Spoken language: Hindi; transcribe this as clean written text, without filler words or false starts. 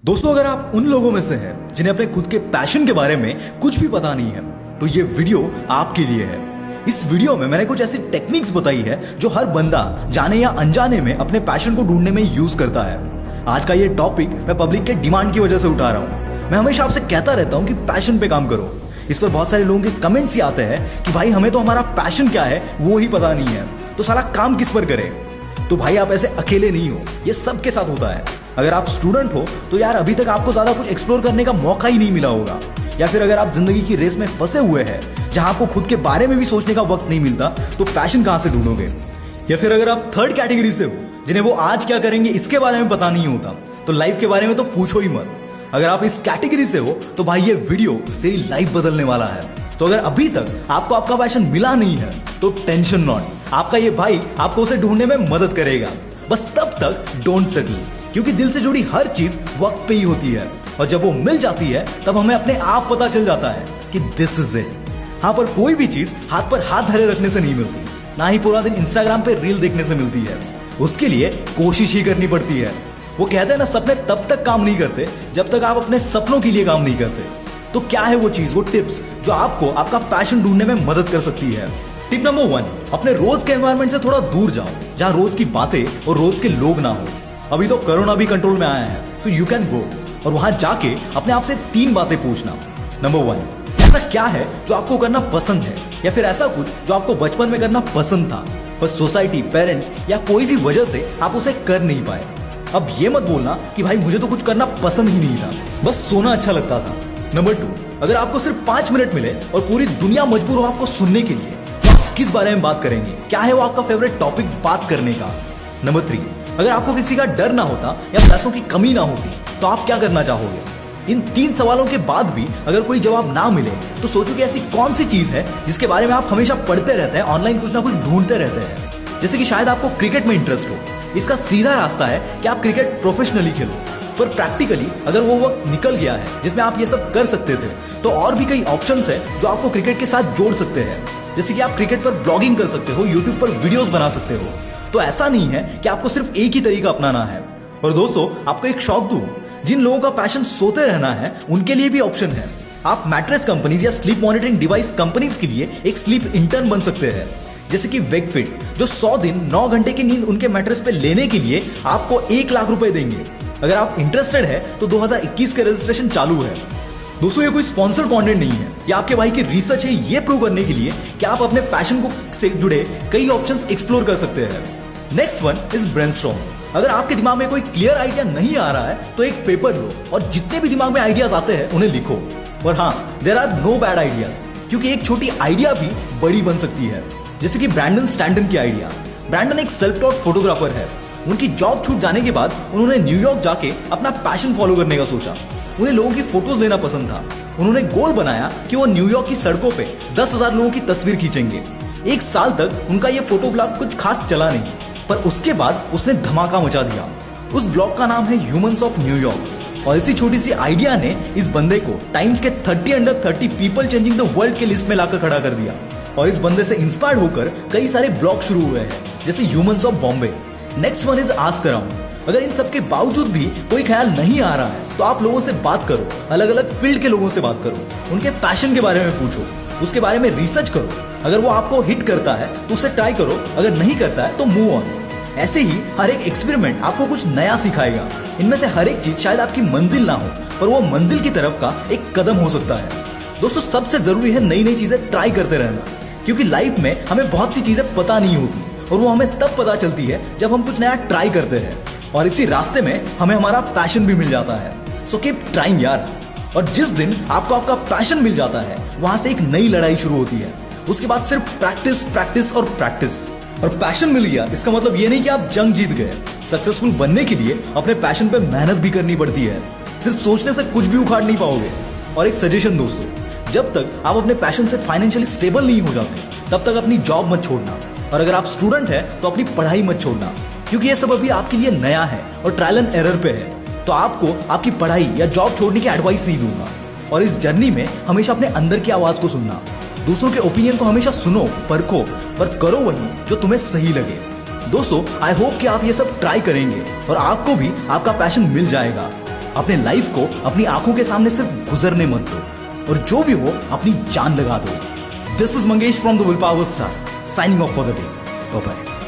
दोस्तों, अगर आप उन लोगों में से हैं जिन्हें अपने खुद के पैशन के बारे में कुछ भी पता नहीं है, तो ये वीडियो आपके लिए है। इस वीडियो में मैंने कुछ ऐसी टेक्निक्स बताई है जो हर बंदा जाने या अनजाने में अपने पैशन को ढूंढने में यूज करता है। आज का ये टॉपिक मैं पब्लिक के डिमांड की वजह से उठा रहा हूँ। मैं हमेशा आपसे कहता रहता हूँ कि पैशन पे काम करो। इस पर बहुत सारे लोगों के कमेंट्स ही आते हैं कि भाई हमें तो हमारा पैशन क्या है वो ही पता नहीं है, तो सारा काम किस पर करें। तो भाई आप ऐसे अकेले नहीं हो, ये सबके साथ होता है। अगर आप स्टूडेंट हो तो यार अभी तक आपको ज्यादा कुछ एक्सप्लोर करने का मौका ही नहीं मिला होगा, या फिर अगर आप जिंदगी की रेस में फंसे हुए हैं जहां आपको खुद के बारे में भी सोचने का वक्त नहीं मिलता, तो पैशन कहां से ढूंढोगे। या फिर अगर आप थर्ड कैटेगरी से हो जिन्हें वो आज क्या करेंगे इसके बारे में पता नहीं होता, तो लाइफ के बारे में तो पूछो ही मत। अगर आप इस कैटेगरी से हो तो भाई ये वीडियो तेरी लाइफ बदलने वाला है। तो अगर अभी तक आपको आपका पैशन मिला नहीं है तो टेंशन नॉट, आपका ये भाई आपको उसे ढूंढने में मदद करेगा। बस तब तक डोंट सेटल, क्योंकि दिल से जुड़ी हर चीज वक्त पे ही होती है, और जब वो मिल जाती है तब हमें अपने आप पता चल जाता है कि दिस इज इट। हाँ, पर कोई भी चीज हाथ पर हाथ धरे रखने से नहीं मिलती, ना ही पूरा दिन इंस्टाग्राम पे रील देखने से मिलती है। उसके लिए कोशिश ही करनी पड़ती है। वो कहते हैं ना, सपने तब तक काम नहीं करते जब तक आप अपने सपनों के लिए काम नहीं करते। तो क्या है वो चीज, वो टिप्स जो आपको आपका पैशन ढूंढने में मदद कर सकती है। टिप नंबर 1, अपने रोज के एनवायरनमेंट से थोड़ा दूर जाओ, जहां रोज की बातें और रोज के लोग ना हो। अभी तो कोरोना भी कंट्रोल में आया है, तो यू कैन गो और वहां जाके अपने आप से 3 बातें पूछना। नंबर 1, ऐसा क्या है जो आपको करना पसंद है, या फिर ऐसा कुछ जो आपको बचपन में करना पसंद था, बस सोसाइटी, पेरेंट्स या कोई भी वजह से आप उसे कर नहीं पाए। अब ये मत बोलना कि भाई मुझे तो कुछ करना पसंद ही नहीं था, बस सोना अच्छा लगता था। नंबर 2, अगर आपको सिर्फ 5 मिनट मिले और पूरी दुनिया मजबूर हो आपको सुनने के लिए, तो आप किस बारे में बात करेंगे? क्या है वो आपका फेवरेट टॉपिक बात करने का? नंबर 3, अगर आपको किसी का डर ना होता या पैसों की कमी ना होती, तो आप क्या करना चाहोगे? इन 3 सवालों के बाद भी अगर कोई जवाब ना मिले, तो सोचो कि ऐसी कौन सी चीज है जिसके बारे में आप हमेशा पढ़ते रहते हैं, ऑनलाइन कुछ ना कुछ ढूंढते रहते हैं। जैसे कि शायद आपको क्रिकेट में इंटरेस्ट हो। इसका सीधा रास्ता है कि आप क्रिकेट प्रोफेशनली खेलो, पर प्रैक्टिकली अगर वो वक्त निकल गया है जिसमें आप ये सब कर सकते थे, तो और भी कई ऑप्शंस है जो आपको क्रिकेट के साथ जोड़ सकते हैं। जैसे कि आप क्रिकेट पर ब्लॉगिंग कर सकते हो, यूट्यूब पर वीडियोस बना सकते हो। तो ऐसा नहीं है कि आपको सिर्फ एक ही तरीका अपनाना है। और दोस्तों, आपको एक शौक दूं, जिन लोगों का पैशन सोते रहना है उनके लिए भी ऑप्शन है। आप मैट्रेस कंपनीज या स्लीप मॉनिटरिंग डिवाइस कंपनीज के लिए एक स्लीप इंटर्न बन सकते हैं। जैसे कि वेगफिट, जो 100 दिन 9 घंटे की नींद उनके मैट्रेस पे लेने के लिए आपको 1 लाख रुपए देंगे। अगर आप इंटरेस्टेड है तो 2021 के रजिस्ट्रेशन चालू है। दोस्तों, ये कोई स्पॉन्सर कंटेंट नहीं है, ये आपके भाई की रिसर्च है, ये प्रूव करने के लिए कि आप अपने पैशन को से जुड़े कई ऑप्शंस एक्सप्लोर कर सकते हैं। Next one is brainstorm. अगर आपके दिमाग में कोई क्लियर आइडिया नहीं आ रहा है तो एक पेपर लो और जितने भी दिमाग में आइडियाज आते हैं उन्हें लिखो। और हाँ, there are no bad ideas, क्योंकि एक छोटी आइडिया भी बड़ी बन सकती है। जैसे कि ब्रैंडन स्टैंटन की आइडिया। ब्रैंडन एक सेल्फ टॉट फोटोग्राफर है। उनकी जॉब छूट जाने के बाद उन्होंने न्यूयॉर्क जाके अपना पैशन फॉलो करने का सोचा। उन्हें लोगों की फोटोज लेना पसंद था। उन्होंने गोल बनाया कि वो न्यूयॉर्क की सड़कों पे 10,000 लोगों की तस्वीर खींचेंगे। 1 साल तक उनका ये फोटो ब्लॉग कुछ खास चला नहीं, पर उसके बाद उसने धमाका मचा दिया। उस ब्लॉग का नाम है ह्यूमंस ऑफ न्यूयॉर्क। और इसी छोटी सी आइडिया ने इस बंदे को टाइम्स के 30 under 30 people changing the world के लिस्ट में लाकर खड़ा कर दिया। और इस बंदे से इंस्पायर्ड होकर कई सारे ब्लॉग शुरू हुए हैं, जैसे humans of Bombay. Next one is ask around. अगर इन सब के बावजूद भी कोई ख्याल नहीं आ रहा है तो आप लोगों से बात करो, अलग अलग फील्ड के लोगों से बात करो, उनके पैशन के बारे में पूछो, उसके बारे में रिसर्च करो। अगर वो आपको हिट करता है तो उसे ट्राई करो, अगर नहीं करता है तो मूव ऑन। ऐसे ही हर एक एक्सपेरिमेंट आपको कुछ नया सिखाएगा। इनमें से हर एक चीज शायद आपकी मंजिल ना हो, पर वो मंजिल की तरफ का एक कदम हो सकता है। दोस्तों, सबसे जरूरी है नई नई चीजें ट्राई करते रहना, क्योंकि लाइफ में हमें बहुत सी चीजें पता नहीं होती, और वो हमें तब पता चलती है जब हम कुछ नया ट्राई करते हैं। और इसी रास्ते में हमें हमारा पैशन भी मिल जाता है। सो कीप ट्राइंग यार। और जिस दिन आपको आपका पैशन मिल जाता है, वहां से एक नई लड़ाई शुरू होती है। उसके बाद सिर्फ प्रैक्टिस, प्रैक्टिस और प्रैक्टिस। और पैशन मिल गया इसका मतलब ये नहीं कि आप जंग जीत गए। सक्सेसफुल बनने के लिए अपने पैशन पे मेहनत भी करनी पड़ती है। सिर्फ सोचने से कुछ भी उखाड़ नहीं पाओगे। और एक सजेशन दोस्तों, जब तक आप अपने पैशन से फाइनेंशियली स्टेबल नहीं हो जाते, तब तक अपनी जॉब मत छोड़ना। और अगर आप स्टूडेंट है तो अपनी पढ़ाई मत छोड़ना, क्योंकि ये सब अभी आपके लिए नया है और ट्रायल एंड एरर पे है। तो आपको आपकी पढ़ाई या जॉब छोड़ने की एडवाइस नहीं दूंगा। और इस जर्नी में हमेशा अपने अंदर की आवाज को सुनना। दूसरों के ओपिनियन को हमेशा सुनो, परखो, पर करो वही जो तुम्हें सही लगे। दोस्तों, आई होप कि आप ये सब ट्राई करेंगे और आपको भी आपका पैशन मिल जाएगा। अपने लाइफ को अपनी आंखों के सामने सिर्फ गुजरने मत दो, और जो भी हो अपनी जान लगा दो। This is Mangesh from the will power star, signing off for the day. Bye bye.